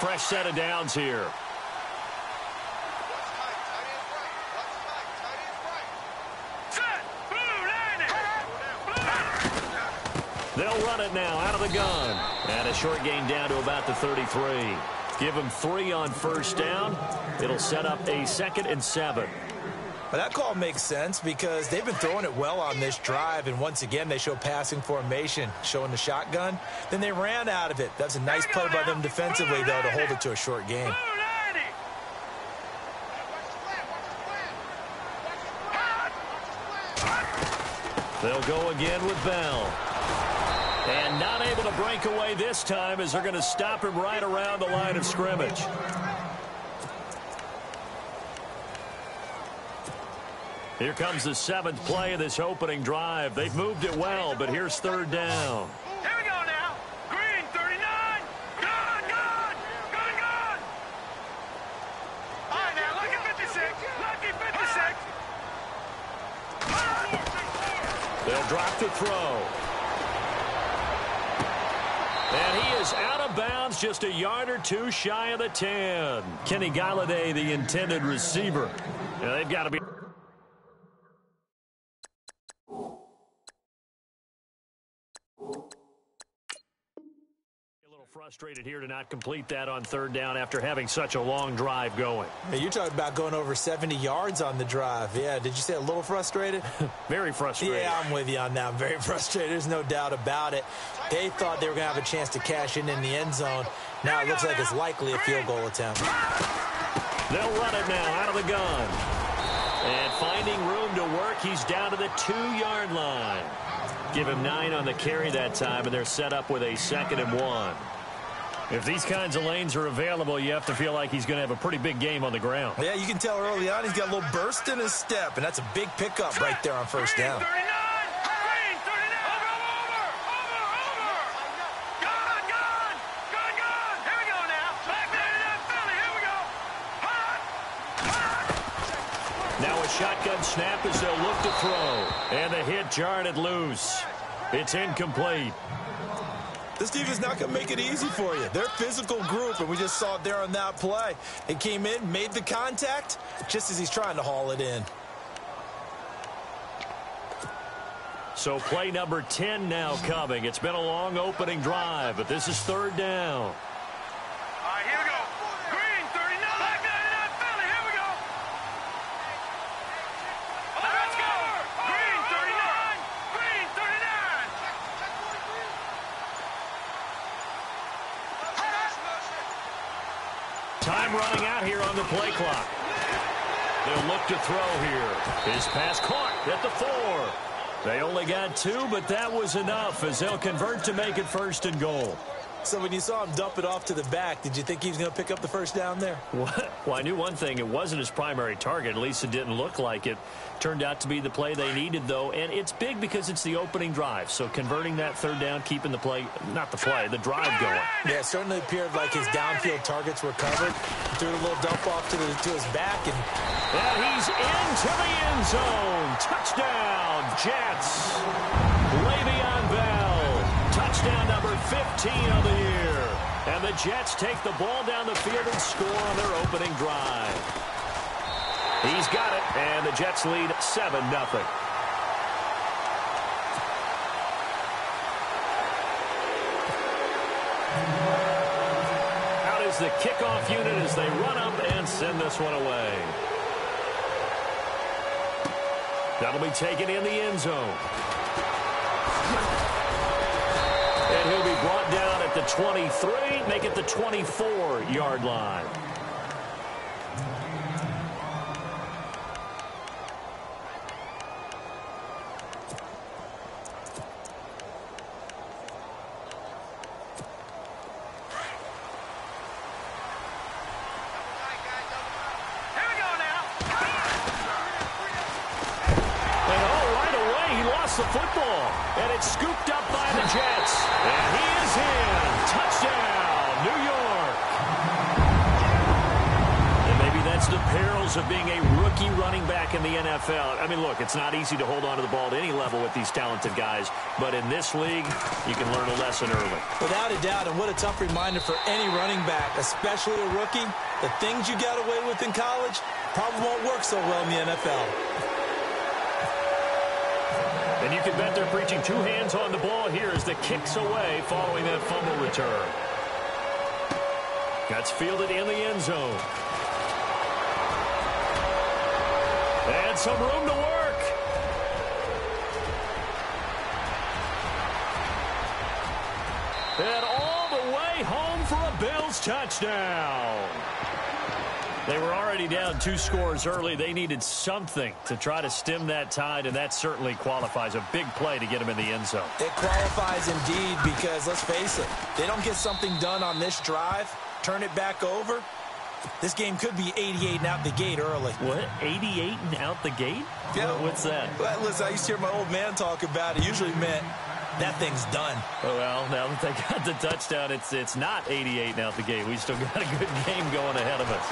Fresh set of downs here. They'll run it now out of the gun. And a short gain down to about the 33. Give them 3 on first down. It'll set up a 2nd and 7. Well, that call makes sense because they've been throwing it well on this drive, and once again they show passing formation, showing the shotgun. Then they ran out of it. That's a nice play by them defensively, though, to hold it to a short gain. They'll go again with Bell. And not able to break away this time as they're going to stop him right around the line of scrimmage. Here comes the 7th play of this opening drive. They've moved it well, but here's 3rd down. Here we go now. Green, 39. Gone, gone. Gone, gone. All right, now, lucky 56. Lucky 56. They'll drop the throw. And he is out of bounds, just a yard or 2 shy of the 10. Kenny Galladay, the intended receiver. Now, they've got to be... frustrated here to not complete that on 3rd down after having such a long drive going. Hey, you're talking about going over 70 yards on the drive. Yeah, did you say a little frustrated? Very frustrated. Yeah, I'm with you on that. I'm very frustrated. There's no doubt about it. They thought they were going to have a chance to cash in the end zone. Now it looks like it's likely a field goal attempt. They'll run it now out of the gun. And finding room to work, he's down to the 2-yard line. Give him 9 on the carry that time, and they're set up with a 2nd and 1. If these kinds of lanes are available, you have to feel like he's going to have a pretty big game on the ground. Yeah, you can tell early on he's got a little burst in his step, and that's a big pickup right there on first down. Green, 39. Green, 39. Over. Gone, gone. Gone, gone. Here we go now. Back 99 Philly. Here we go. Hot. Now a shotgun snap as they'll look to throw. And the hit jarred it loose. It's incomplete. This defense is not going to make it easy for you. They're a physical group, and we just saw it there on that play. It came in, made the contact, just as he's trying to haul it in. So play number 10 now coming. It's been a long opening drive, but this is 3rd down. All right, here we go. Green, 39. Back 99 Philly. Here we go. Let's go. Green, 39. Green, 39. Time running out here on the play clock. They'll look to throw here. His pass caught at the 4. They only got 2, but that was enough as they'll convert to make it 1st and goal. So when you saw him dump it off to the back, did you think he was going to pick up the first down there? Well, I knew one thing. It wasn't his primary target. At least it didn't look like it. Turned out to be the play they needed, though. And it's big because it's the opening drive. So converting that 3rd down, keeping the play, not the play, the drive going. Yeah, it certainly appeared like his downfield targets were covered. Threw a little dump off to his back. And he's into the end zone. Touchdown, Jets. Le'Veon Bell. Touchdown number 15 of the year. And the Jets take the ball down the field and score on their opening drive. He's got it, and the Jets lead 7-0. Out is the kickoff unit as they run up and send this one away. That'll be taken in the end zone. And he'll be brought down at the 23, make it the 24-yard line. The football, and it's scooped up by the Jets, and he is in. Touchdown, New York. And maybe that's the perils of being a rookie running back in the NFL. I mean, look, it's not easy to hold on to the ball at any level with these talented guys, but in this league, you can learn a lesson early. Without a doubt, and what a tough reminder for any running back, especially a rookie. The things you got away with in college probably won't work so well in the NFL. And you can bet they're preaching two hands on the ball here as the kick's away following that fumble return. That's fielded in the end zone. And some room to work. And all the way home for a Bills touchdown. They were already down 2 scores early. They needed something to try to stem that tide, and that certainly qualifies. A big play to get them in the end zone. It qualifies indeed because, let's face it, they don't get something done on this drive, turn it back over, this game could be 88 and out the gate early. What? 88 and out the gate? Yeah. What's that? Well, listen, I used to hear my old man talk about it. Usually meant that thing's done. Oh, well, now that they got the touchdown, it's not 88 and out the gate. We still got a good game going ahead of us.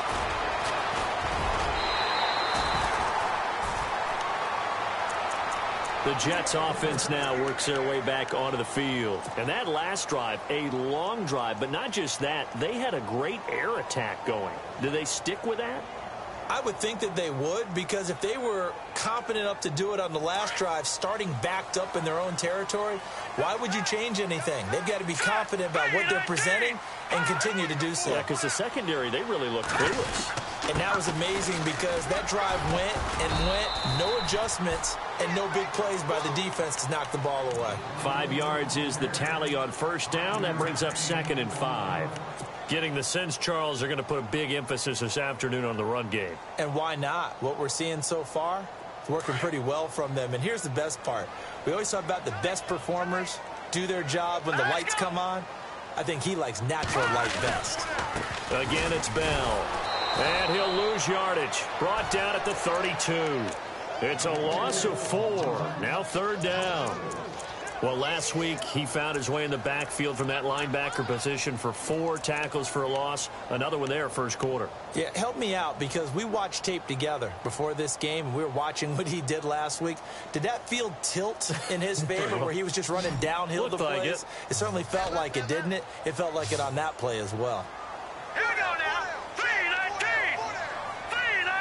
The Jets offense now works their way back onto the field. And that last drive, a long drive, but not just that, they had a great air attack going. Do they stick with that? I would think that they would, because if they were competent enough to do it on the last drive, starting backed up in their own territory, why would you change anything? They've got to be confident about what they're presenting and continue to do so. Yeah, because the secondary, they really look clueless. And that was amazing because that drive went and went, no adjustments, and no big plays by the defense to knock the ball away. 5 yards is the tally on first down. That brings up 2nd and 5. Getting the sense, Charles, they're going to put a big emphasis this afternoon on the run game. And why not? What we're seeing so far is working pretty well from them. And here's the best part. We always talk about the best performers do their job when the lights come on. I think he likes natural light best. Again, it's Bell. And he'll lose yardage. Brought down at the 32. It's a loss of 4. Now 3rd down. Well, last week, he found his way in the backfield from that linebacker position for 4 tackles for a loss. Another one there, first quarter. Yeah, help me out, because we watched tape together before this game, and we were watching what he did last week. Did that field tilt in his favor where he was just running downhill to plays? Like it certainly felt like it, didn't it? It felt like it on that play as well. Here we go now. 319. 319.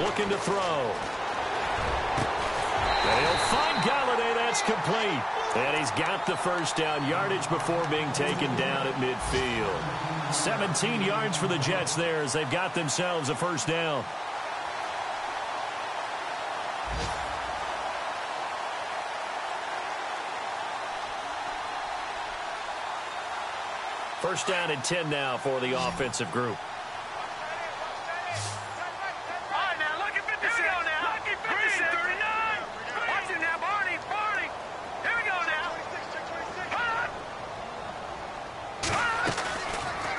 Looking to throw. And he'll find Galladay. That's complete. And he's got the first down yardage before being taken down at midfield. 17 yards for the Jets there as they've got themselves a first down. First down and 10 now for the offensive group.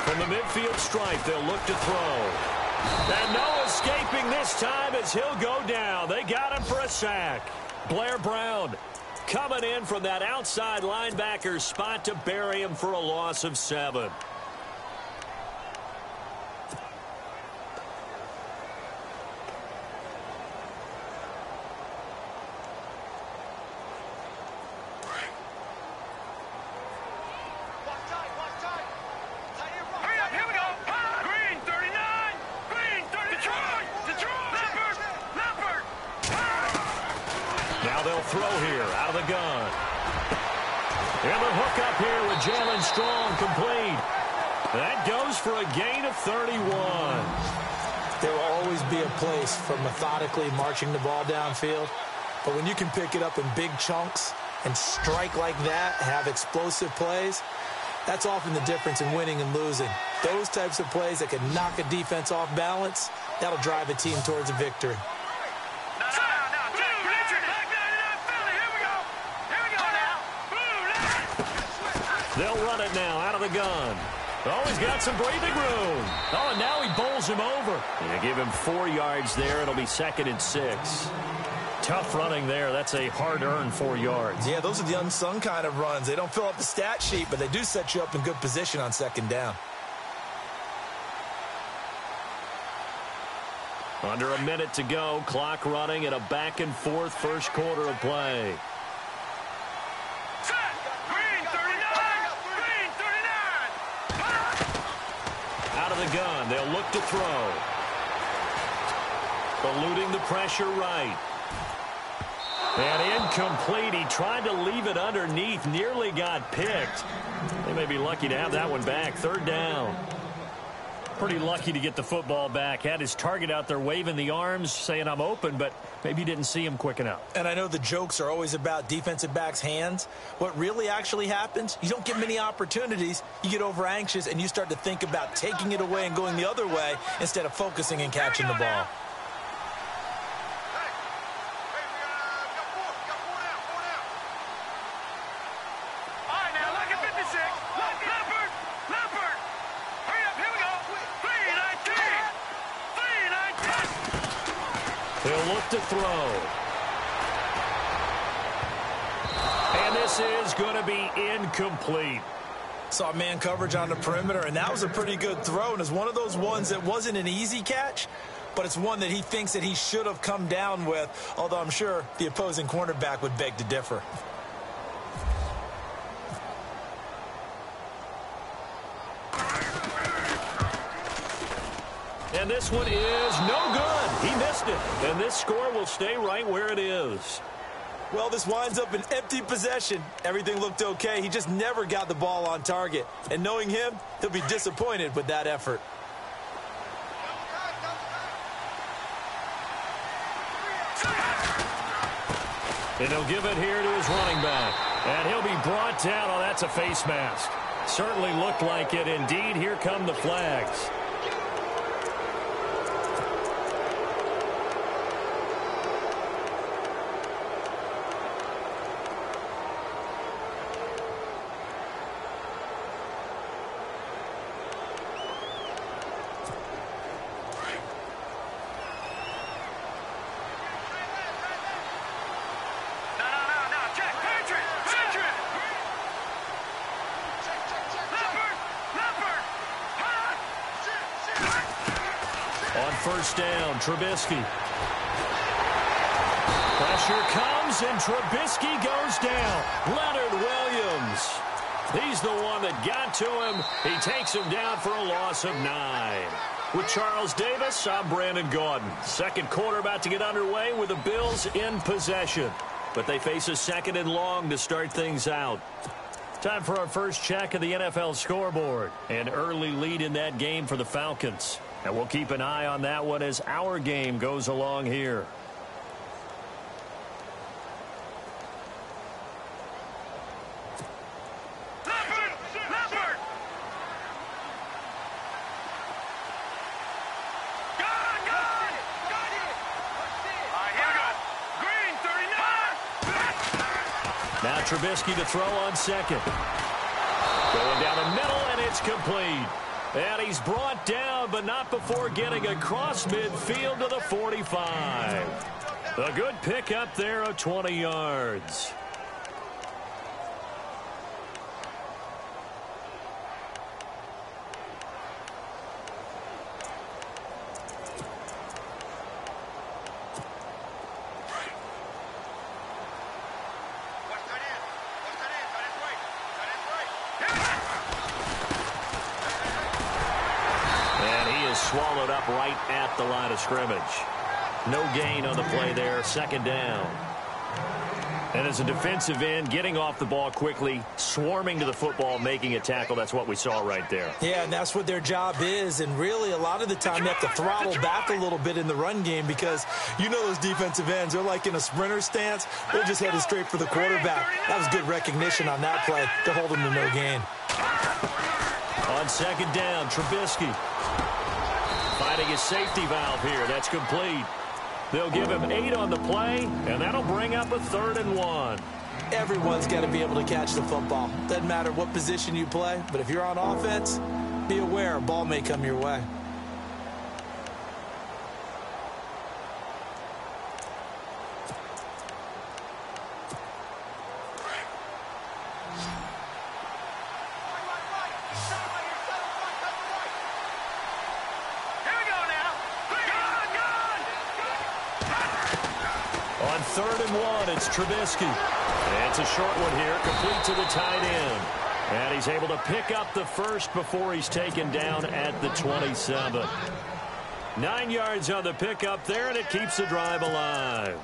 From the midfield stripe, they'll look to throw. And no escaping this time as he'll go down. They got him for a sack. Blair Brown coming in from that outside linebacker spot to bury him for a loss of 7. Throw here out of the gun. And the hook up here with Jalen Strong complete. That goes for a gain of 31. There will always be a place for methodically marching the ball downfield. But when you can pick it up in big chunks and strike like that, have explosive plays, that's often the difference in winning and losing. Those types of plays that can knock a defense off balance, that'll drive a team towards a victory. They'll run it now out of the gun. Oh, he's got some breathing room. Oh, and now he bowls him over. Yeah, give him 4 yards there. It'll be 2nd and 6. Tough running there. That's a hard-earned 4 yards. Yeah, those are the unsung kind of runs. They don't fill up the stat sheet, but they do set you up in good position on second down. Under a minute to go. Clock running at a back-and-forth first quarter of play. Set. Green 39. Green 39. Out of the gun. They'll look to throw. Eluding the pressure right. And incomplete. He tried to leave it underneath. Nearly got picked. They may be lucky to have that one back. Third down. Pretty lucky to get the football back. Had his target out there waving the arms, saying I'm open, but maybe didn't see him quick enough. And I know the jokes are always about defensive backs' hands. What really actually happens, you don't get many opportunities. You get over anxious, and you start to think about taking it away and going the other way instead of focusing and catching the ball. He'll look to throw. And this is going to be incomplete. Saw man coverage on the perimeter, and that was a pretty good throw. And it's one of those ones that wasn't an easy catch, but it's one that he thinks that he should have come down with, although I'm sure the opposing cornerback would beg to differ. And this one is no good. He missed it. And this score will stay right where it is. Well, this winds up an empty possession. Everything looked okay. He just never got the ball on target. And knowing him, he'll be disappointed with that effort. And he'll give it here to his running back. And he'll be brought down. Oh, that's a face mask. Certainly looked like it. Indeed, here come the flags. First down, Trubisky. Pressure comes, and Trubisky goes down. Leonard Williams. He's the one that got to him. He takes him down for a loss of 9. With Charles Davis, I'm Brandon Gaudin. Second quarter about to get underway with the Bills in possession. But they face a second and long to start things out. Time for our first check of the NFL scoreboard. An early lead in that game for the Falcons. And we'll keep an eye on that one as our game goes along here. Now Trubisky to throw on second. Going down the middle, and it's complete. And he's brought down, but not before getting across midfield to the 45. A good pickup there of 20 yards. Swallowed up right at the line of scrimmage. No gain on the play there. Second down. And as a defensive end, getting off the ball quickly, swarming to the football, making a tackle. That's what we saw right there. Yeah, and that's what their job is. And really, a lot of the time, you have to throttle back a little bit in the run game because you know those defensive ends, they're like in a sprinter stance. They're just headed straight for the quarterback. That was good recognition on that play to hold him to no gain. On second down, Trubisky. Finding his safety valve here. That's complete. They'll give him 8 on the play, and that'll bring up a 3rd and 1. Everyone's got to be able to catch the football. Doesn't matter what position you play, but if you're on offense, be aware a ball may come your way. 3rd and 1. It's Trubisky. It's a short one here, complete to the tight end. And he's able to pick up the first before he's taken down at the 27. 9 yards on the pickup there, and it keeps the drive alive.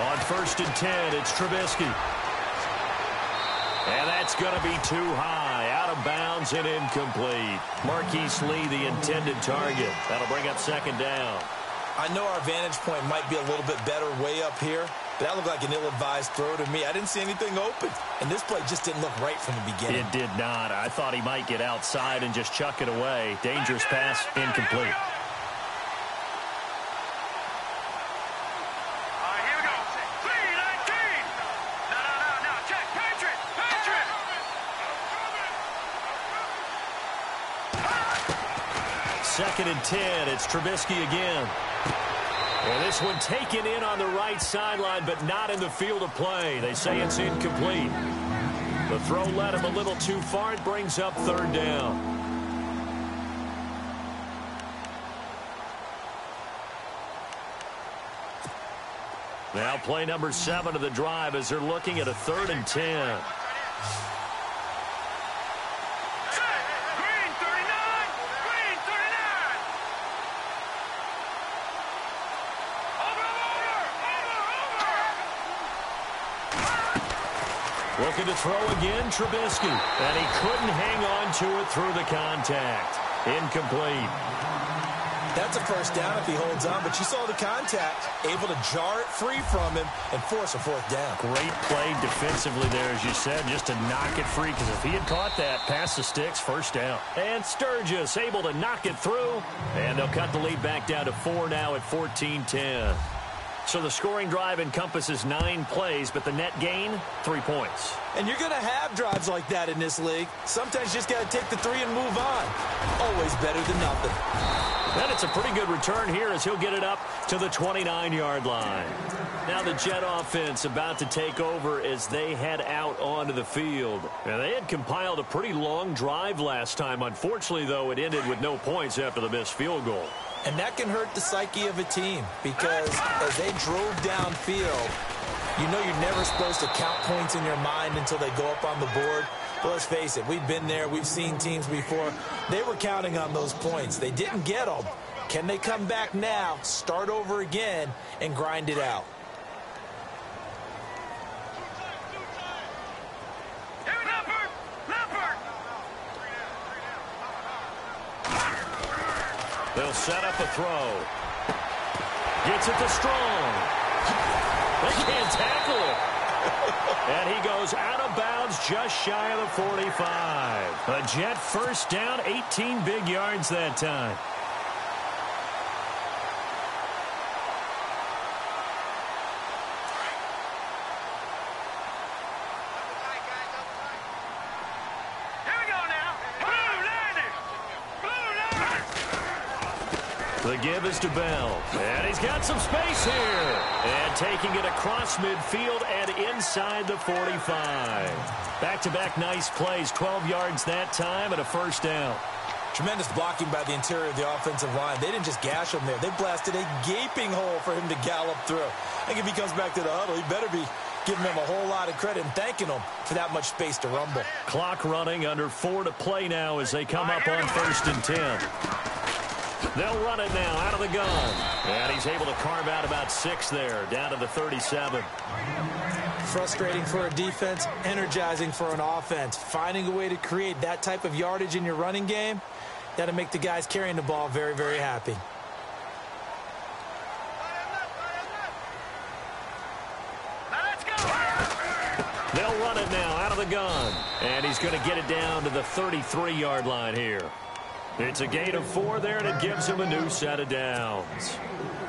On 1st and 10, it's Trubisky. And that's going to be too high, out of bounds and incomplete. Marquise Lee, the intended target. That'll bring up 2nd down. I know our vantage point might be a little bit better way up here, but that looked like an ill-advised throw to me. I didn't see anything open, and this play just didn't look right from the beginning. It did not. I thought he might get outside and just chuck it away. Dangerous pass, incomplete. Second and 10, it's Trubisky again. And this one taken in on the right sideline, but not in the field of play. They say it's incomplete. The throw led him a little too far. It brings up 3rd down. Now play number 7 of the drive as they're looking at a 3rd and 10. Looking to throw again, Trubisky. And he couldn't hang on to it through the contact. Incomplete. That's a 1st down if he holds on, but you saw the contact, able to jar it free from him and force a 4th down. Great play defensively there, as you said, just to knock it free, because if he had caught that, past the sticks, 1st down. And Sturgis able to knock it through, and they'll cut the lead back down to 4 now at 14-10. So the scoring drive encompasses 9 plays, but the net gain, 3 points. And you're going to have drives like that in this league. Sometimes you just got to take the 3 and move on. Always better than nothing. And it's a pretty good return here as he'll get it up to the 29-yard line. Now the Jet offense about to take over as they head out onto the field. And they had compiled a pretty long drive last time. Unfortunately, though, it ended with no points after the missed field goal. And that can hurt the psyche of a team because as they drove downfield, you know you're never supposed to count points in your mind until they go up on the board. But let's face it, we've been there. We've seen teams before. They were counting on those points. They didn't get them. Can they come back now, start over again, and grind it out? They'll set up a throw. Gets it to Strong. They can't tackle it. And he goes out of bounds just shy of the 45. A Jet 1st down, 18 big yards that time. The give is to Bell. And he's got some space here. And taking it across midfield and inside the 45. Back-to-back nice plays. 12 yards that time and a 1st down. Tremendous blocking by the interior of the offensive line. They didn't just gash him there. They blasted a gaping hole for him to gallop through. I think if he comes back to the huddle, he better be giving him a whole lot of credit and thanking him for that much space to rumble. Clock running, under 4 to play now as they come up on 1st and 10. They'll run it now out of the gun. And he's able to carve out about 6 there, down to the 37. Frustrating for a defense, energizing for an offense. Finding a way to create that type of yardage in your running game, that'll make the guys carrying the ball very, very happy. They'll run it now out of the gun. And he's going to get it down to the 33-yard line here. It's a gain of 4 there, and it gives him a new set of downs.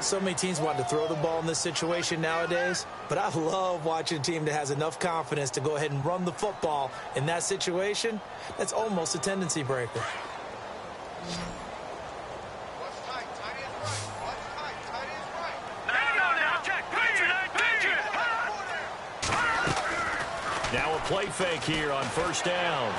So many teams want to throw the ball in this situation nowadays, but I love watching a team that has enough confidence to go ahead and run the football in that situation. That's almost a tendency breaker. play fake here on first down.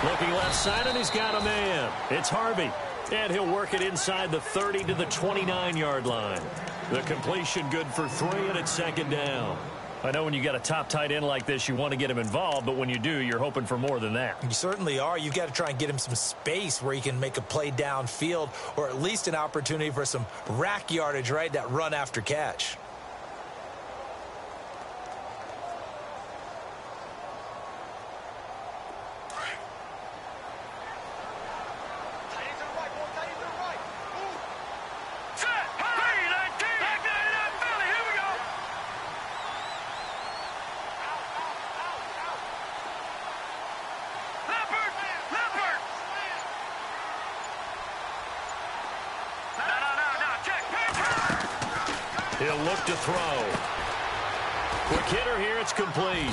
Looking left side, and he's got a man. It's Harvey. And he'll work it inside the 30 to the 29-yard line. The completion good for 3, and it's second down. I know when you got a top tight end like this, you want to get him involved, but when you do, you're hoping for more than that. You certainly are. You've got to try and get him some space where he can make a play downfield, or at least an opportunity for some rack yardage, right? That run after catch. He'll look to throw. Quick hitter here, it's complete.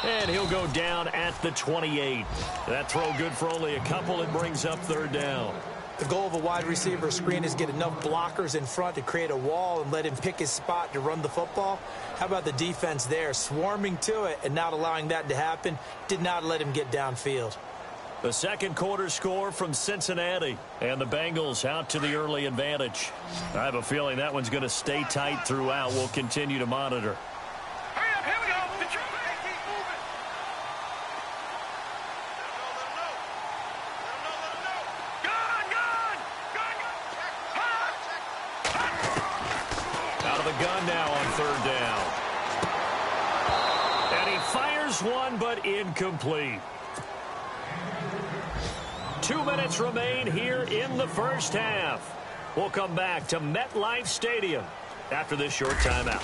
And he'll go down at the 28. That throw good for only a couple. It brings up third down. The goal of a wide receiver screen is get enough blockers in front to create a wall and let him pick his spot to run the football. How about the defense there? Swarming to it and not allowing that to happen. Did not let him get downfield. The second quarter score from Cincinnati, and the Bengals out to the early advantage. I have a feeling that one's going to stay tight throughout. We'll continue to monitor. Hurry up, here we go. Keep moving. Gun. Out of the gun now on third down. And he fires one, but incomplete. 2 minutes remain here in the first half. We'll come back to MetLife Stadium after this short timeout.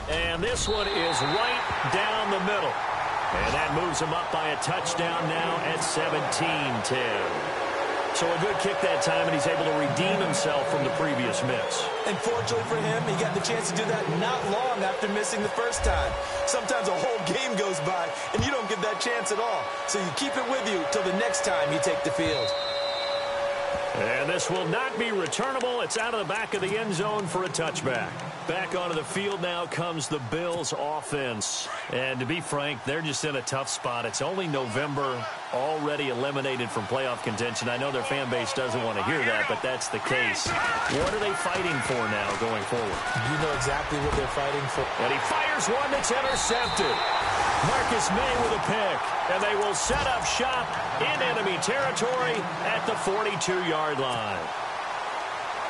And this one is right down the middle. And that moves him up by a touchdown now at 17-10. So a good kick that time, and he's able to redeem himself from the previous miss. And fortunately for him, he got the chance to do that not long after missing the first time. Sometimes a whole game goes by, and you don't get that chance at all. So you keep it with you till the next time you take the field. And this will not be returnable. It's out of the back of the end zone for a touchback. Back onto the field now comes the Bills offense. And to be frank, they're just in a tough spot. It's only November, already eliminated from playoff contention. I know their fan base doesn't want to hear that, but that's the case. What are they fighting for now going forward? You know exactly what they're fighting for. And he fires one that's intercepted. Marcus May with a pick. And they will set up shop in enemy territory at the 42-yard line.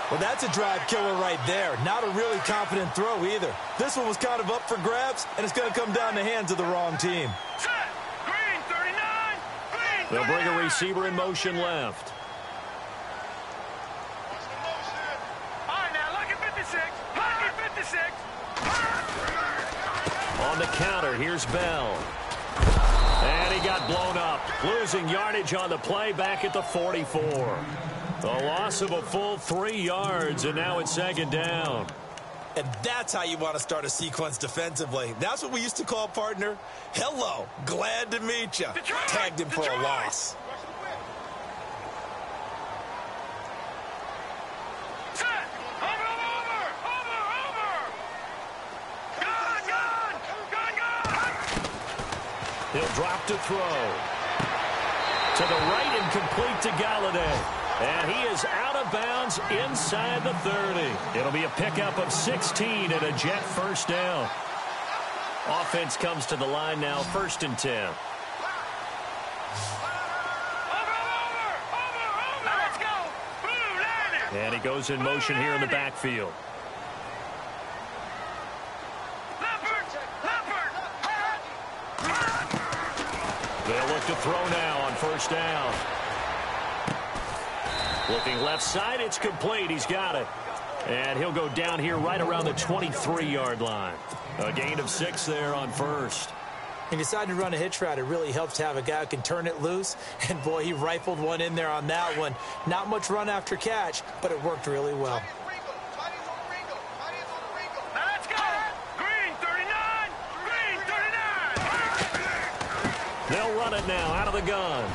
Well, that's a drive killer right there. Not a really confident throw either. This one was kind of up for grabs, and it's going to come down the hands of the wrong team. Green 39. Green 39. They'll bring a receiver in motion left. All right, now look at 56. Look at 56. On the counter, here's Bell. And he got blown up. Losing yardage on the play back at the 44. The loss of a full 3 yards, and now it's second down. And that's how you want to start a sequence defensively. That's what we used to call, partner, hello, glad to meet you. Tagged him for a loss. Set. Over. Gun. He'll drop to throw. To the right and complete to Galladay. And he is out of bounds inside the 30. It'll be a pickup of 16 and a Jet first down. Offense comes to the line now, 1st and 10. Over. Now let's go. Blue landing. And he goes in motion here in the backfield. They'll look to throw now on first down. Looking left side, it's complete. He's got it. And he'll go down here right around the 23-yard line. A gain of 6 there on first. He decided to run a hitch route. It really helps to have a guy who can turn it loose. And, boy, he rifled one in there on that one. Not much run after catch, but it worked really well. Now let's go. Green 39. Green 39. They'll run it now out of the gun.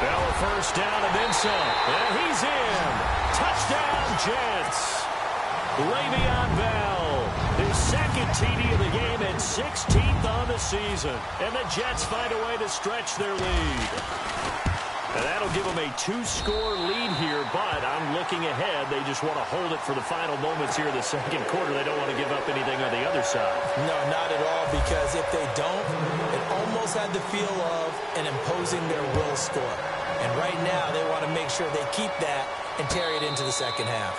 Bell a first down and then some. And he's in. Touchdown, Jets. Le'Veon Bell, his second TD of the game and 16th on the season. And the Jets find a way to stretch their lead. And that'll give them a 2-score lead here, but I'm looking ahead. They just want to hold it for the final moments here in the second quarter. They don't want to give up anything on the other side. No, not at all, because if they don't, it almost had the feel of an imposing their will score. And right now, they want to make sure they keep that and carry it into the second half.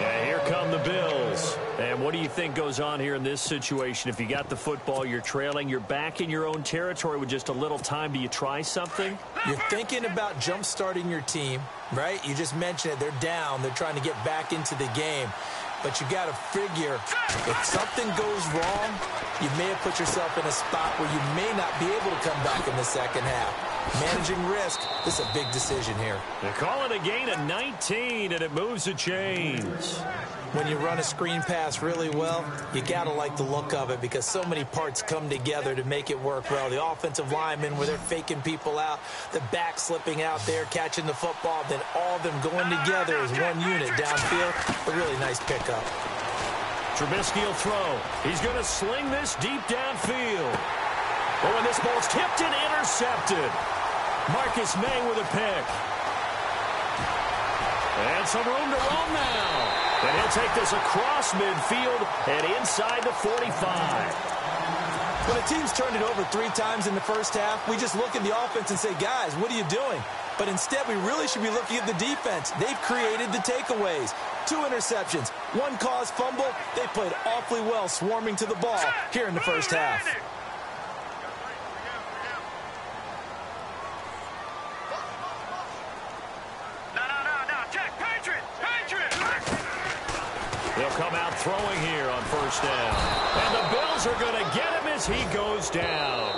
And here come the Bills. And what do you think goes on here in this situation? If you got the football, you're trailing, you're back in your own territory with just a little time. Do you try something? You're thinking about jump-starting your team, right? You just mentioned it. They're down. They're trying to get back into the game. But you got to figure, if something goes wrong, you may have put yourself in a spot where you may not be able to come back in the second half. Managing risk, this is a big decision here. They call it a gain of 19, and it moves the chains. When you run a screen pass really well, you got to like the look of it because so many parts come together to make it work well. The offensive linemen, where they're faking people out, the back slipping out there, catching the football, then all of them going together as one unit downfield. A really nice pickup. Trubisky will throw. He's going to sling this deep downfield. But when this ball's tipped and intercepted, Marcus May with a pick. And some room to roam now. And he'll take this across midfield and inside the 45. When a team's turned it over 3 times in the first half, we just look at the offense and say, guys, what are you doing? But instead, we really should be looking at the defense. They've created the takeaways. 2 interceptions, 1 caused fumble. They played awfully well swarming to the ball here in the first half. They'll come out throwing here on first down. And the Bills are going to get him as he goes down.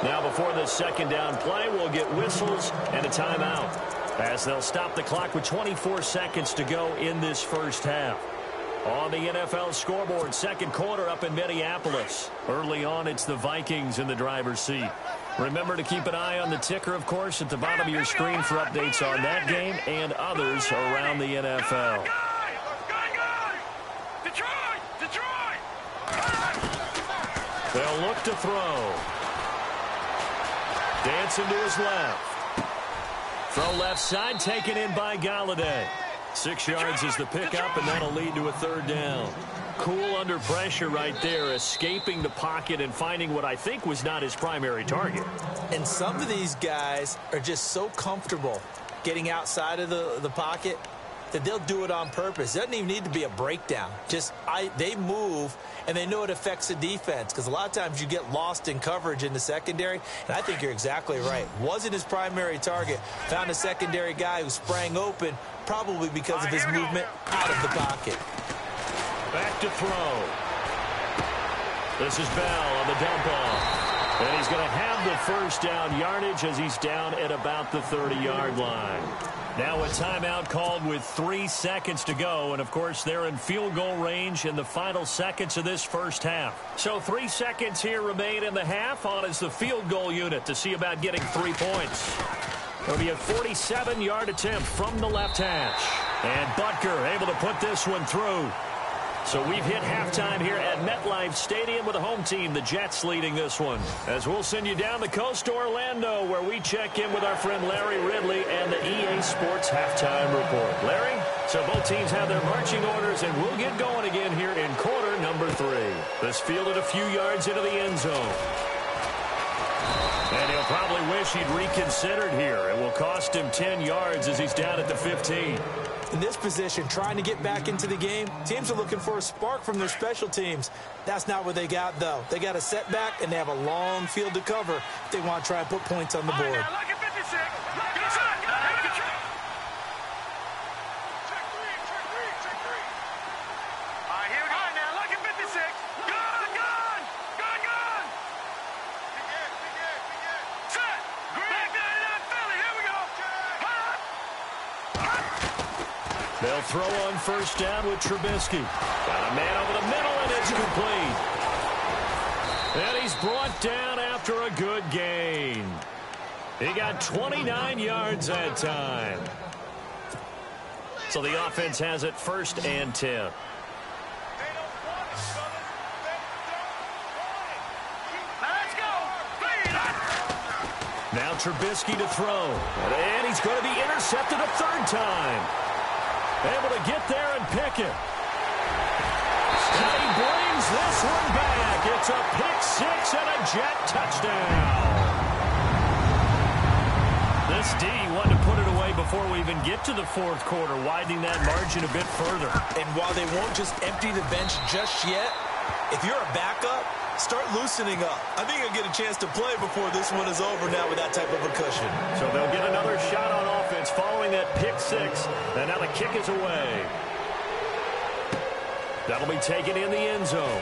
Now before this second down play, we'll get whistles and a timeout, as they'll stop the clock with 24 seconds to go in this first half. On the NFL scoreboard, second quarter up in Minneapolis. Early on, it's the Vikings in the driver's seat. Remember to keep an eye on the ticker, of course, at the bottom of your screen for updates on that game and others around the NFL. They'll look to throw. Dancing to his left. Throw left side, taken in by Galladay. 6 yards is the pickup, and that'll lead to a third down. Cool under pressure right there, escaping the pocket and finding what I think was not his primary target. And some of these guys are just so comfortable getting outside of the pocket that they'll do it on purpose. It doesn't even need to be a breakdown. They move, and they know it affects the defense, because a lot of times you get lost in coverage in the secondary, and I think you're exactly right. Wasn't his primary target. Found a secondary guy who sprang open, probably because of his movement out of the pocket. Back to throw. This is Bell on the dump off. And he's going to have the first down yardage as he's down at about the 30-yard line. Now a timeout called with 3 seconds to go. And, of course, they're in field goal range in the final seconds of this first half. So 3 seconds here remain in the half. On is the field goal unit to see about getting 3 points. It'll be a 47-yard attempt from the left hash. And Butker able to put this one through. So we've hit halftime here at MetLife Stadium with the home team, the Jets, leading this one. As we'll send you down the coast to Orlando, where we check in with our friend Larry Ridley and the EA Sports Halftime Report. Larry, so both teams have their marching orders, and we'll get going again here in quarter number 3. This fielded a few yards into the end zone. And he'll probably wish he'd reconsidered here. It will cost him 10 yards as he's down at the 15. In this position, trying to get back into the game, teams are looking for a spark from their special teams. That's not what they got, though. They got a setback, and they have a long field to cover if they want to try and put points on the board. They'll throw on first down with Trubisky. Got a man over the middle, and it's complete. And he's brought down after a good gain. He got 29 yards that time. So the offense has it 1st and 10. Now Trubisky to throw. And he's going to be intercepted a third time. Able to get there and pick it. And he brings this one back. It's a pick six and a Jet touchdown. This D wanted to put it away before we even get to the fourth quarter, widening that margin a bit further. And while they won't just empty the bench just yet, if you're a backup, start loosening up. I think you'll get a chance to play before this one is over now with that type of a cushion. So they'll get another shot on offense following that pick six. And now the kick is away. That'll be taken in the end zone.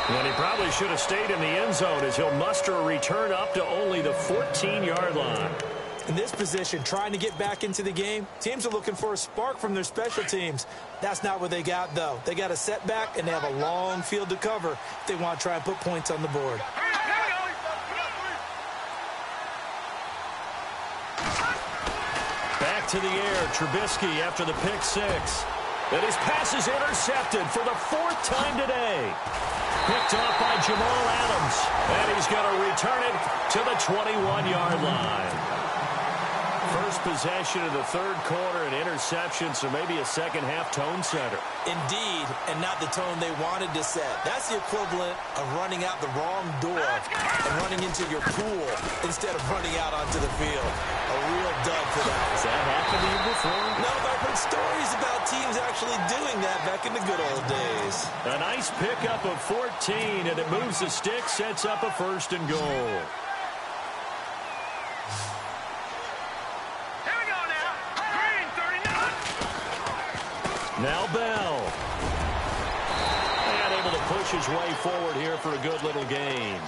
And he probably should have stayed in the end zone as he'll muster a return up to only the 14-yard line. In this position, trying to get back into the game, teams are looking for a spark from their special teams. That's not what they got, though. They got a setback, and they have a long field to cover if they want to try and put points on the board. Back to the air, Trubisky after the pick six. And his pass is intercepted for the fourth time today. Picked off by Jamal Adams. And he's going to return it to the 21-yard line. First possession of the third quarter, an interception, so maybe a second-half tone setter. Indeed, and not the tone they wanted to set. That's the equivalent of running out the wrong door and running into your pool instead of running out onto the field. A real dud for that. Has that happened to you before? No, but I've heard stories about teams actually doing that back in the good old days. A nice pickup of 14, and it moves the stick, sets up a first and goal. Now Bell. And able to push his way forward here for a good little gain.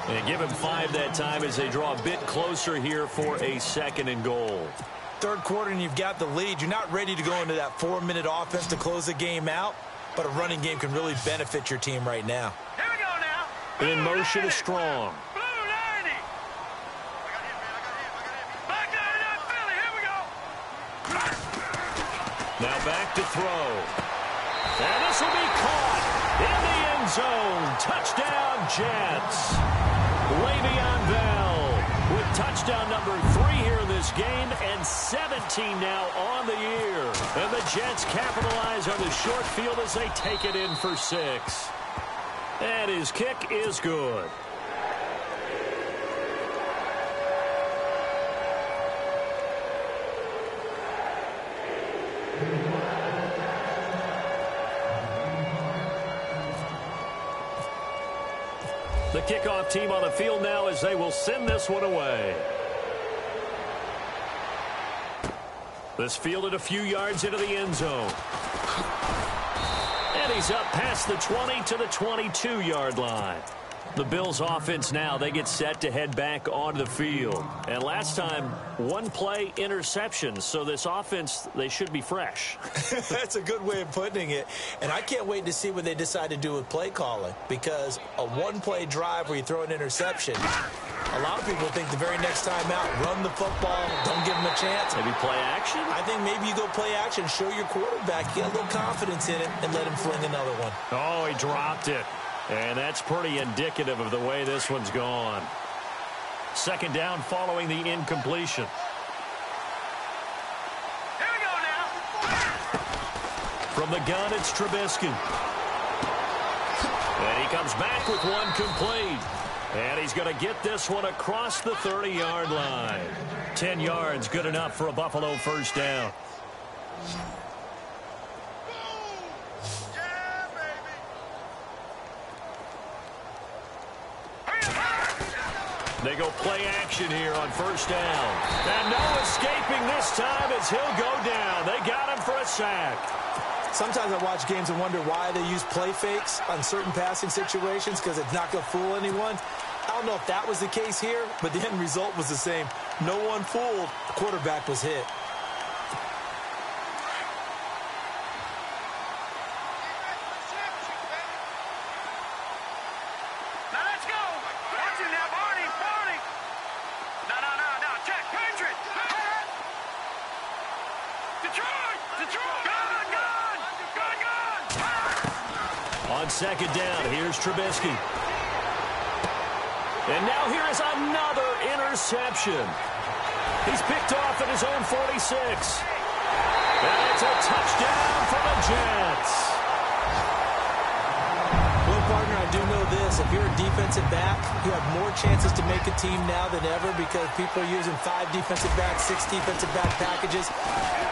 And give him 5 that time as they draw a bit closer here for a second and goal. Third quarter and you've got the lead. You're not ready to go into that 4-minute offense to close the game out, but a running game can really benefit your team right now. Here we go now. In motion is Strong. Blue 90. Back 99 Philly. Here we go. Now back to throw. And this will be caught in the end zone. Touchdown, Jets. Le'Veon Bell with touchdown number 3 here in this game and 17 now on the year. And the Jets capitalize on the short field as they take it in for 6. And his kick is good. The kickoff team on the field now as they will send this one away. This fielded a few yards into the end zone. And he's up past the 20 to the 22-yard line. The Bills offense now, they get set to head back onto the field. And last time, 1 play interception. So this offense, they should be fresh. That's a good way of putting it. And I can't wait to see what they decide to do with play calling. Because a 1-play drive where you throw an interception, a lot of people think the very next time out, run the football, don't give them a chance. Maybe play action? I think maybe you go play action, show your quarterback, get a little confidence in it, and let him fling another one. Oh, he dropped it. And that's pretty indicative of the way this one's gone. Second down following the incompletion. Here we go now. From the gun, it's Trubisky. And he comes back with one complete. And he's going to get this one across the 30-yard line. 10 yards, good enough for a Buffalo first down. They go play action here on first down. And no escaping this time as he'll go down. They got him for a sack. Sometimes I watch games and wonder why they use play fakes on certain passing situations because it's not going to fool anyone. I don't know if that was the case here, but the end result was the same. No one fooled. The quarterback was hit. Now let's go. Watch it now, Barney. Barney. No. Check. Patriot. Detroit. Gun. On second down, here's Trubisky. And now here is another interception. He's picked off at his own 46. And it's a touchdown for the Jets. Well, partner, I do know this. If you're a defensive back, you have more chances to make a team now than ever because people are using 5 defensive backs, 6 defensive back packages.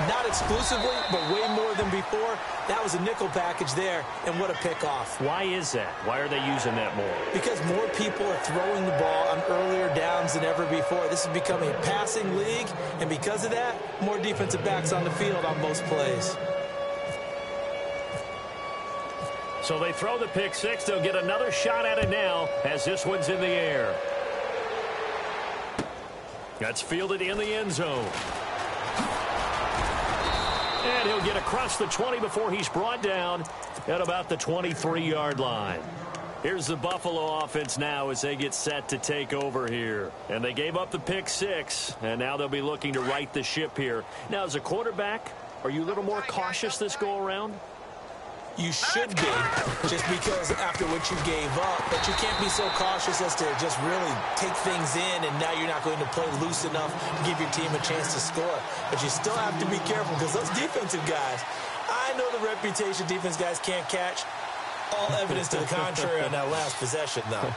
Not exclusively, but way more than before. That was a nickel package there, and what a pickoff. Why is that? Why are they using that more? Because more people are throwing the ball on earlier downs than ever before. This is becoming a passing league, and because of that, more defensive backs on the field on most plays. So they throw the pick six. They'll get another shot at it now as this one's in the air. That's fielded in the end zone. And he'll get across the 20 before he's brought down at about the 23-yard line. Here's the Buffalo offense now as they get set to take over here. And they gave up the pick six, and now they'll be looking to right the ship here. Now, as a quarterback, are you a little more cautious this go-around? You should be, just because after what you gave up, but you can't be so cautious as to just really take things in, and now you're not going to play loose enough to give your team a chance to score. But you still have to be careful because those defensive guys, I know the reputation defense guys can't catch. All evidence to the contrary on that last possession, though.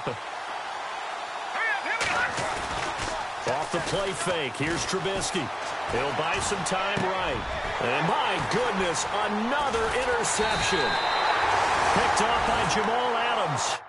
Off the play fake, here's Trubisky. He'll buy some time right. And my goodness, another interception. Picked off by Jamal Adams.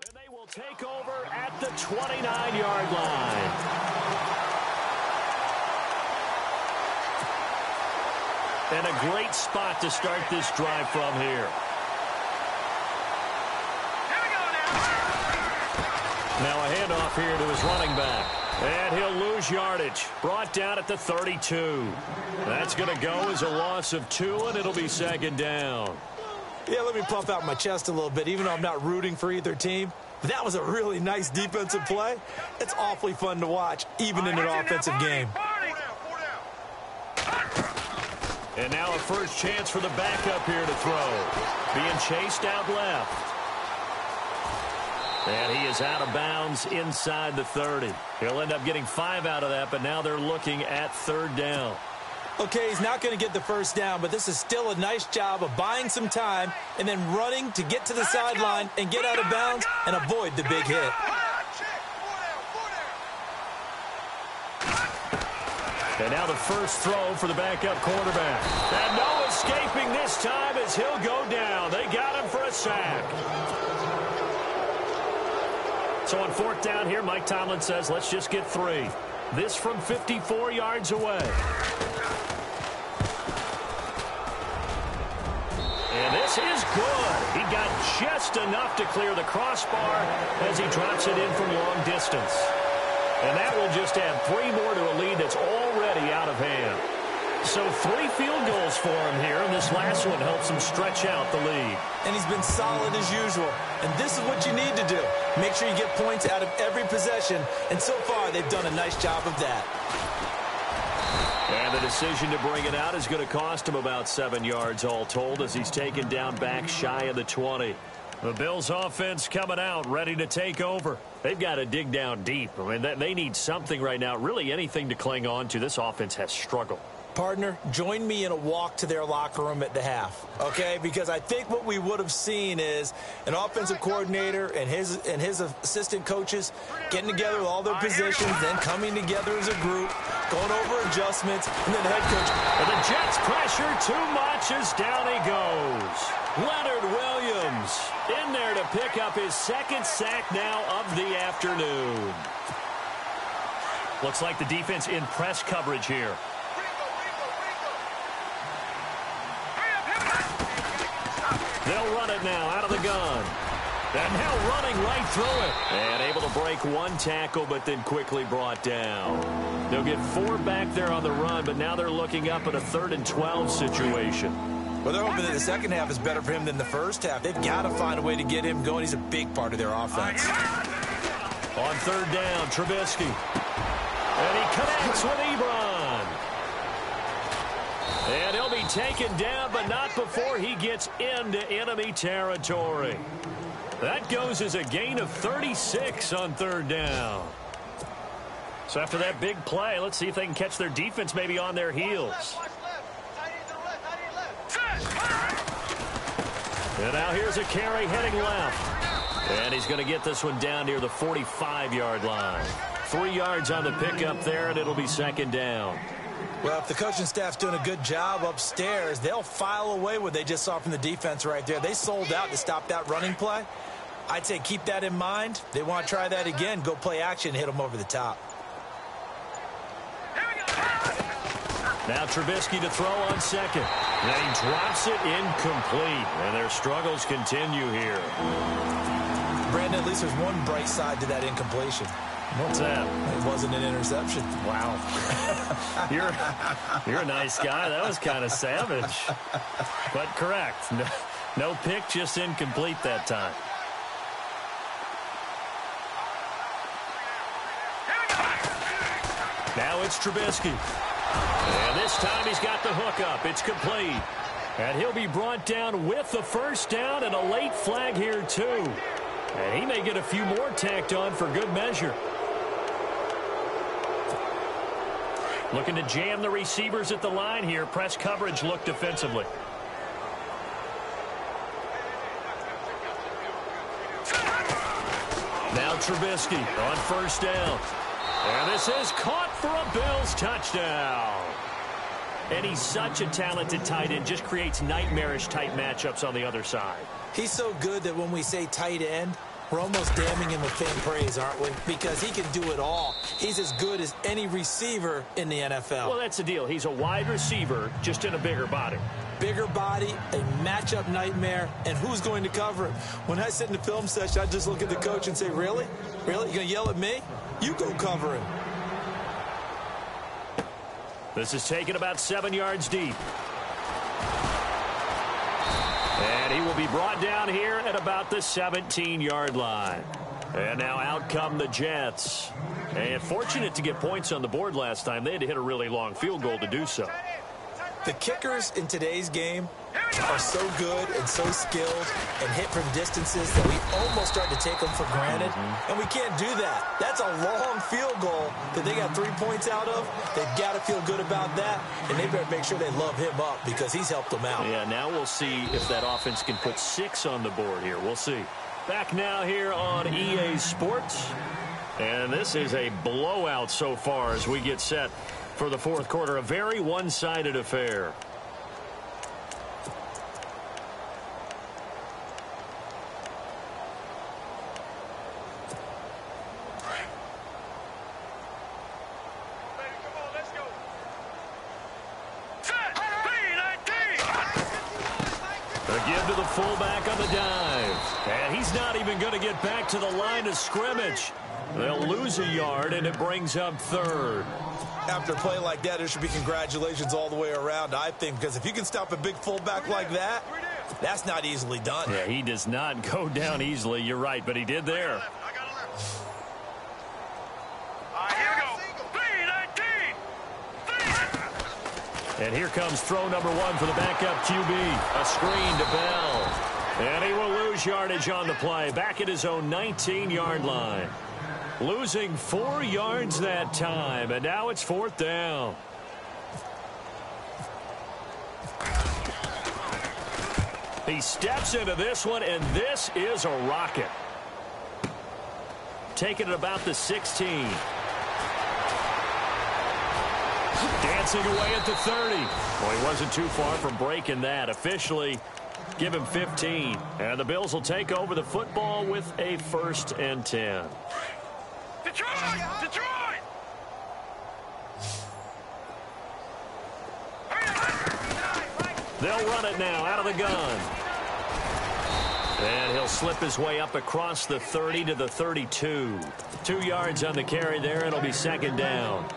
And they will take over at the 29-yard line. And a great spot to start this drive from here. Now a handoff here to his running back. And he'll lose yardage. Brought down at the 32. That's going to go as a loss of 2, and it'll be second down. Yeah, let me puff out my chest a little bit, even though I'm not rooting for either team. That was a really nice defensive play. It's awfully fun to watch, even in an offensive game. And now a first chance for the backup here to throw. Being chased out left. And he is out of bounds inside the 30. He'll end up getting 5 out of that, but now they're looking at third down. Okay, he's not going to get the first down, but this is still a nice job of buying some time and then running to get to the sideline and get out of bounds and avoid the big hit. And now the first throw for the backup quarterback. And no escaping this time as he'll go down. They got him for a sack. So on fourth down here, Mike Tomlin says, let's just get 3. This from 54 yards away. And this is good. He got just enough to clear the crossbar as he drops it in from long distance. And that will just add 3 more to a lead that's already out of hand. So 3 field goals for him here, and this last one helps him stretch out the lead. And he's been solid as usual. And this is what you need to do. Make sure you get points out of every possession. And so far, they've done a nice job of that. And the decision to bring it out is going to cost him about 7 yards all told as he's taken down back shy of the 20. The Bills offense coming out, ready to take over. They've got to dig down deep. I mean, they need something right now, really anything to cling on to. This offense has struggled. Partner, join me in a walk to their locker room at the half, okay? Because I think what we would have seen is an offensive coordinator and his assistant coaches getting together with all their positions, then coming together as a group, going over adjustments, and then the head coach. And the Jets pressure too much as down he goes. Leonard Williams in there to pick up his second sack now of the afternoon. Looks like the defense in press coverage here. They'll run it now out of the gun. And now running right through it. And able to break one tackle, but then quickly brought down. They'll get 4 back there on the run, but now they're looking up at a 3rd and 12 situation. Well, they're hoping that the second half is better for him than the first half. They've got to find a way to get him going. He's a big part of their offense. On 3rd down, Trubisky. And he connects with Ebron. And he'll be taken down, but not before he gets into enemy territory. That goes as a gain of 36 on 3rd down. So after that big play, let's see if they can catch their defense maybe on their heels. And now here's a carry heading left. And he's going to get this one down near the 45-yard line. 3 yards on the pickup there, and it'll be 2nd down. Well, if the coaching staff's doing a good job upstairs, they'll file away what they just saw from the defense right there. They sold out to stop that running play. I'd say keep that in mind. They want to try that again. Go play action, hit them over the top. Now Trubisky to throw on 2nd. Then he drops it incomplete. And their struggles continue here. Brandon, at least there's one bright side to that incompletion. What's that? It wasn't an interception. Wow. You're a nice guy. That was kind of savage. But correct. No pick, just incomplete that time. Now it's Trubisky. And this time he's got the hook up. It's complete. And he'll be brought down with the 1st down and a late flag here too. And he may get a few more tacked on for good measure. Looking to jam the receivers at the line here. Press coverage look defensively. Now Trubisky on 1st down. And this is caught for a Bills touchdown. And he's such a talented tight end. Just creates nightmarish-type matchups on the other side. He's so good that when we say tight end, we're almost damning him with faint praise, aren't we? Because he can do it all. He's as good as any receiver in the NFL. Well, that's the deal. He's a wide receiver, just in a bigger body. Bigger body, a matchup nightmare, and who's going to cover him? When I sit in the film session, I just look at the coach and say, really? Really? You going to yell at me? You go cover him. This is taken about 7 yards deep. And he will be brought down here at about the 17-yard line. And now out come the Jets. And fortunate to get points on the board last time. They had to hit a really long field goal to do so. The kickers in today's game are so good and so skilled and hit from distances that we almost start to take them for granted. And we can't do that. That's a long field goal that they got 3 points out of. They've got to feel good about that, and they better make sure they love him up because he's helped them out. Yeah, now we'll see if that offense can put 6 on the board here. We'll see. Back now here on EA Sports. And this is a blowout so far as we get set for the 4th quarter. A very one-sided affair. Give to the fullback on the dive. And he's not even going to get back to the line of scrimmage. They'll lose a yard, and it brings up 3rd. After a play like that, there should be congratulations all the way around, I think, because if you can stop a big fullback like that, that's not easily done. Yeah, he does not go down easily. You're right, but he did there. And here comes throw number 1 for the backup QB. A screen to Bell. And he will lose yardage on the play. Back at his own 19-yard line. Losing 4 yards that time. And now it's 4th down. He steps into this one, and this is a rocket. Taking it about the 16. Dancing away at the 30. Well, he wasn't too far from breaking that. Officially, give him 15. And the Bills will take over the football with a 1st and 10. Detroit! Detroit! They'll run it now out of the gun. And he'll slip his way up across the 30 to the 32. 2 yards on the carry there. It'll be 2nd down.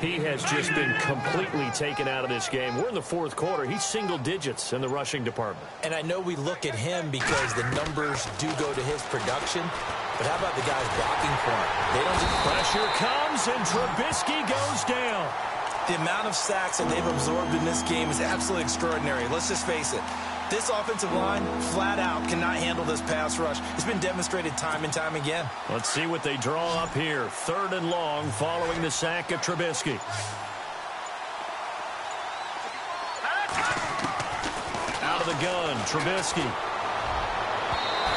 He has just been completely taken out of this game. We're in the 4th quarter. He's single digits in the rushing department. And I know we look at him because the numbers do go to his production. But how about the guys blocking for him? They don't just... Pressure comes, and Trubisky goes down. The amount of sacks that they've absorbed in this game is absolutely extraordinary. Let's just face it. This offensive line, flat out, cannot handle this pass rush. It's been demonstrated time and time again. Let's see what they draw up here. 3rd and long following the sack of Trubisky. Out of the gun, Trubisky.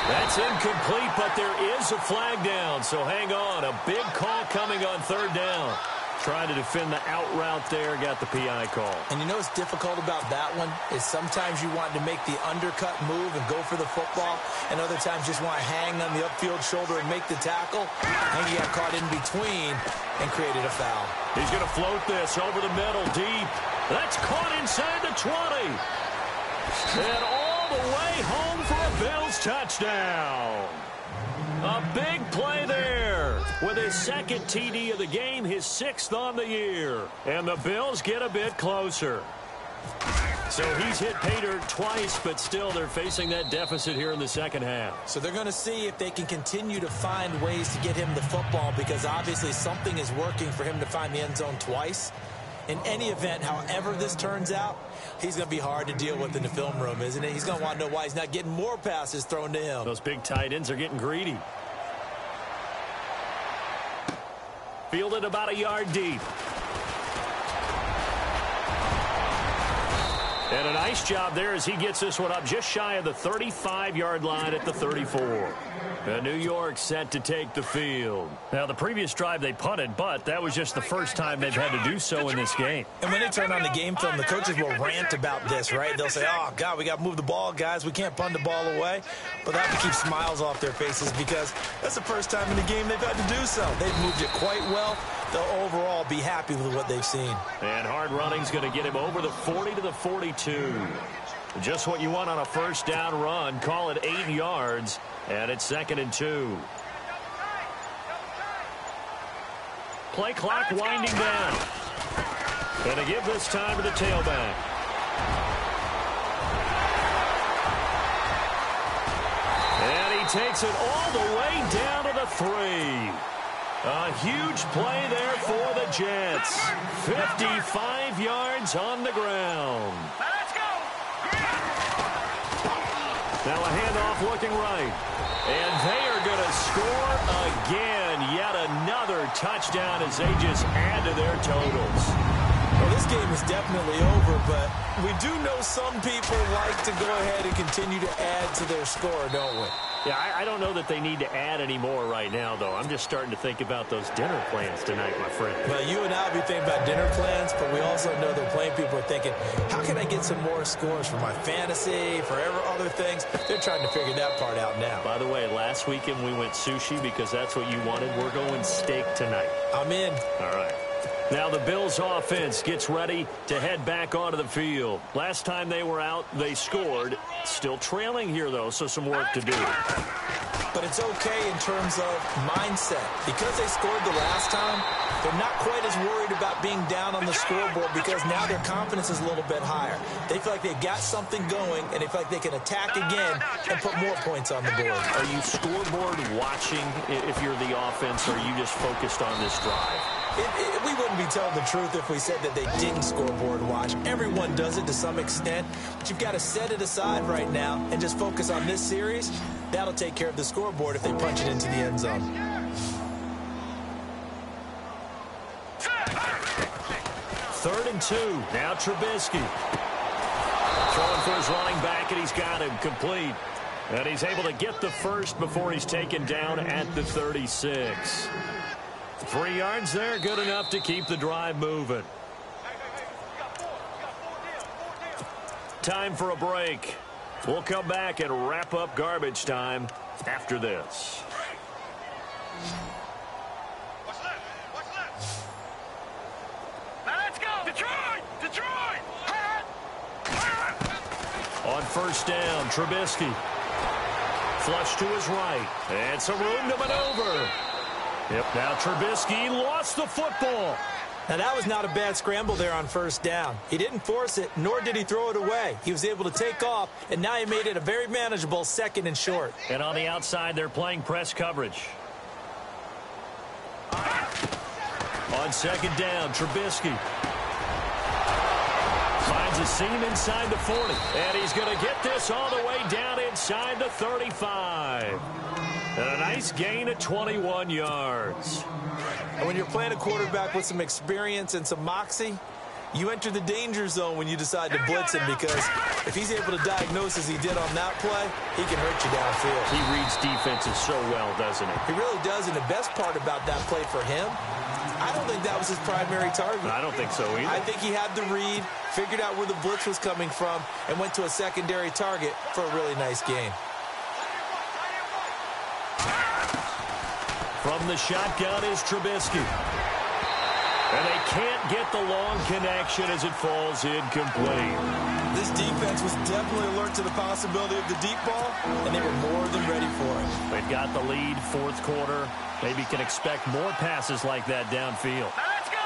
That's incomplete, but there is a flag down, so hang on. A big call coming on 3rd down. Trying to defend the out route there, got the PI call. And you know what's difficult about that one is sometimes you want to make the undercut move and go for the football, and other times just want to hang on the upfield shoulder and make the tackle. And he got caught in between and created a foul. He's going to float this over the middle, deep. That's caught inside the 20. And all the way home for a Bills touchdown. A big play there with his 2nd TD of the game, his 6th on the year. And the Bills get a bit closer. So he's hit pay dirt twice, but still they're facing that deficit here in the 2nd half. So they're going to see if they can continue to find ways to get him the football, because obviously something is working for him to find the end zone twice. In any event, however this turns out, he's going to be hard to deal with in the film room, isn't it? He's going to want to know why he's not getting more passes thrown to him. Those big tight ends are getting greedy. Fielded about a yard deep. And a nice job there as he gets this one up just shy of the 35-yard line at the 34. And New York set to take the field. Now, the previous drive they punted, but that was just the first time they've had to do so in this game. And when they turn on the game film, the coaches will rant about this, right? They'll say, oh, God, we got to move the ball, guys. We can't punt the ball away. But they have to keep smiles off their faces because that's the first time in the game they've had to do so. They've moved it quite well. They'll overall be happy with what they've seen. And hard running's going to get him over the 40 to the 42. Just what you want on a 1st down run. Call it 8 yards, and it's 2nd and 2. Play clock winding down. And to give this time to the tailback. And he takes it all the way down to the 3. A huge play there for the Jets. 55 yards on the ground. Let's go! Now a handoff looking right. And they are going to score again. Yet another touchdown as they just add to their totals. Well, this game is definitely over, but we do know some people like to go ahead and continue to add to their score, don't we? Yeah, I don't know that they need to add any more right now, though. I'm just starting to think about those dinner plans tonight, my friend. Well, you and I will be thinking about dinner plans, but we also know that playing people are thinking, how can I get some more scores for my fantasy, for other things? They're trying to figure that part out now. By the way, last weekend we went sushi because that's what you wanted. We're going steak tonight. I'm in. All right. Now the Bills offense gets ready to head back onto the field. Last time they were out, they scored. Still trailing here, though, so some work to do. But it's okay in terms of mindset. Because they scored the last time, they're not quite as worried about being down on the scoreboard because now their confidence is a little bit higher. They feel like they've got something going, and they feel like they can attack again and put more points on the board. Are you scoreboard watching if you're the offense, or are you just focused on this drive? We wouldn't be telling the truth if we said that they didn't scoreboard watch. Everyone does it to some extent, but you've got to set it aside right now and just focus on this series. That'll take care of the scoreboard if they punch it into the end zone. Third and 2. Now Trubisky. Throwing for his running back, and he's got him complete. And he's able to get the first before he's taken down at the 36. 3 yards there, good enough to keep the drive moving. Time for a break. We'll come back and wrap up garbage time after this. Now let's go. Detroit! Detroit! On first down, Trubisky. Flush to his right. And some room to maneuver. Yep, now Trubisky lost the football. Now, that was not a bad scramble there on first down. He didn't force it, nor did he throw it away. He was able to take off, and now he made it a very manageable 2nd and short. And on the outside, they're playing press coverage. On 2nd down, Trubisky finds a seam inside the 40. And he's going to get this all the way down inside the 35. And a nice gain of 21 yards. And when you're playing a quarterback with some experience and some moxie, you enter the danger zone when you decide to blitz him, because if he's able to diagnose as he did on that play, he can hurt you downfield. He reads defenses so well, doesn't he? He really does, and the best part about that play for him, I don't think that was his primary target. I don't think so either. I think he had the read, figured out where the blitz was coming from, and went to a secondary target for a really nice gain. From the shotgun is Trubisky. And they can't get the long connection as it falls incomplete. This defense was definitely alert to the possibility of the deep ball, and they were more than ready for it. They've got the lead, 4th quarter. Maybe can expect more passes like that downfield. Now let's go.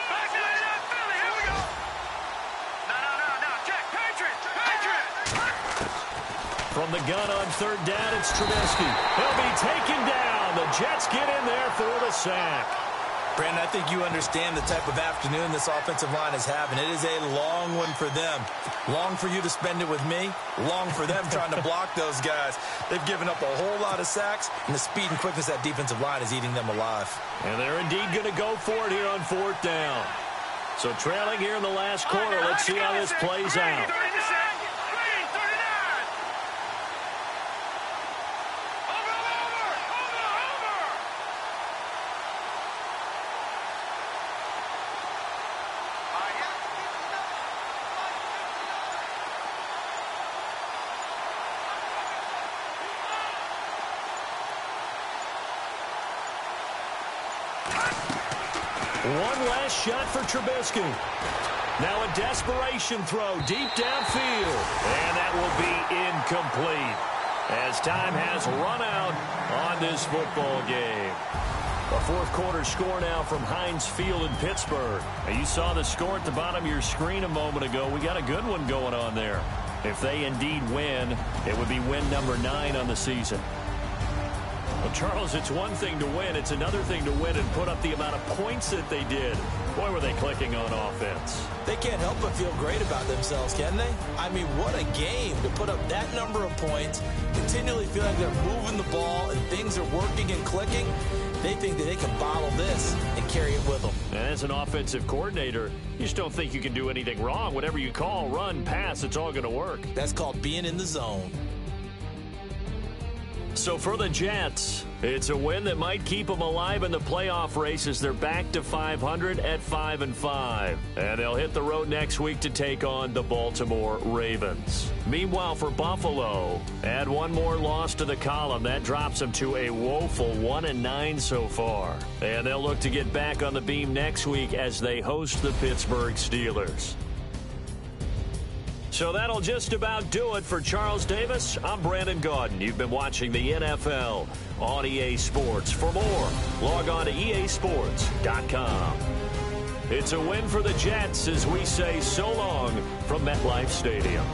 Back to that Philly. Here we go. No. Check. Patriots. From the gun on 3rd down, it's Trubisky. He'll be taken down. The Jets get in there for the sack. Brandon, I think you understand the type of afternoon this offensive line is having. It is a long one for them. Long for you to spend it with me. Long for them trying to block those guys. They've given up a whole lot of sacks, and the speed and quickness of that defensive line is eating them alive. And they're indeed going to go for it here on 4th down. So trailing here in the last quarter. Let's see how this plays out. One last shot for Trubisky. Now a desperation throw deep downfield. And that will be incomplete as time has run out on this football game. A 4th quarter score now from Heinz Field in Pittsburgh. And you saw the score at the bottom of your screen a moment ago. We got a good one going on there. If they indeed win, it would be win number 9 on the season. Well, Charles, it's one thing to win. It's another thing to win and put up the amount of points that they did. Boy, were they clicking on offense. They can't help but feel great about themselves, can they? I mean, what a game to put up that number of points, continually feel like they're moving the ball and things are working and clicking. They think that they can bottle this and carry it with them. And as an offensive coordinator, you just don't think you can do anything wrong. Whatever you call, run, pass, it's all going to work. That's called being in the zone. So for the Jets, it's a win that might keep them alive in the playoff race as they're back to 500 at 5-5. And they'll hit the road next week to take on the Baltimore Ravens. Meanwhile, for Buffalo, add one more loss to the column. That drops them to a woeful 1-9 so far. And they'll look to get back on the beam next week as they host the Pittsburgh Steelers. So that'll just about do it for Charles Davis. I'm Brandon Gaudin. You've been watching the NFL on EA Sports. For more, log on to easports.com. It's a win for the Jets as we say so long from MetLife Stadium.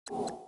you